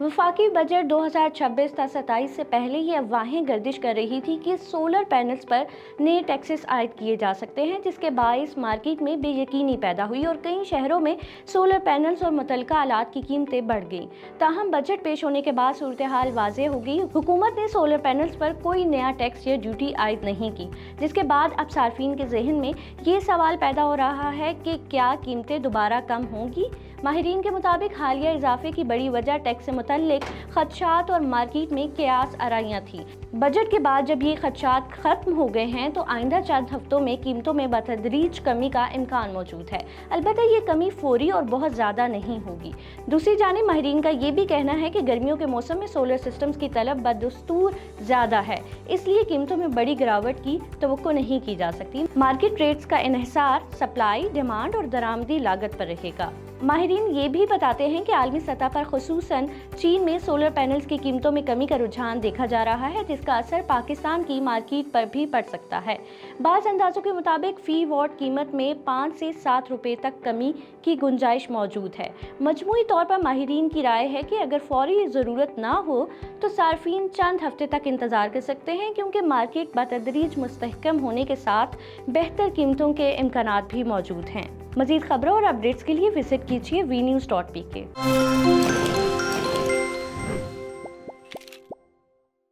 वफाकी बजट 2026-27 से पहले ये अफवाहें गर्दिश कर रही थी कि सोलर पैनल्स पर नए टैक्सेस आयद किए जा सकते हैं, जिसके बायस मार्केट में बेयकीनी पैदा हुई और कई शहरों में सोलर पैनल्स और मुतल्लिका आलात की कीमतें बढ़ गईं। ताहम बजट पेश होने के बाद सूरत हाल वाज़ेह हो गई। हुकूमत ने सोलर पैनल्स पर कोई नया टैक्स या ड्यूटी आयद नहीं की, जिसके बाद अब सार्फिन के जहन में ये सवाल पैदा हो रहा है कि क्या कीमतें दोबारा कम होंगी। माहिरीन के मुताबिक हालिया इजाफे की बड़ी वजह टैक्स से मुतल्लिक खदशात और मार्केट में कियास आराइयाँ थी। बजट के बाद जब ये खदशात खत्म हो गए हैं तो आइंदा चंद हफ्तों में कीमतों में बतदरीज कमी का इम्कान मौजूद है। अलबत्ता ये कमी फौरी और बहुत ज़्यादा नहीं होगी। दूसरी जानिब माहिरीन का ये भी कहना है कि गर्मियों के मौसम में सोलर सिस्टम्स की तलब बदस्तूर ज़्यादा है, इसलिए कीमतों में बड़ी गिरावट की तवक्को नहीं की जा सकती। मार्केट रेट्स का इन्हिसार सप्लाई, डिमांड और दरामदी लागत पर रहेगा। माहिरीन ये भी बताते हैं कि आलमी सतह पर खुसूसन चीन में सोलर पैनल्स की कीमतों में कमी का रुझान देखा जा रहा है, जिसका असर पाकिस्तान की मार्केट पर भी पड़ सकता है। बाज़ अंदाजों के मुताबिक फी वॉट कीमत में 5 से 7 रुपए तक कमी की गुंजाइश मौजूद है। मजमूई तौर पर माहिरीन की राय है कि अगर फौरी ज़रूरत ना हो तो सार्फिन चंद हफ्ते तक इंतज़ार कर सकते हैं, क्योंकि मार्केट बतदरीज मुस्तहकम होने के साथ बेहतर कीमतों के इम्कानात भी मौजूद हैं। मज़ीद खबरों और अपडेट्स के लिए विजिट कीजिए vnews.pk।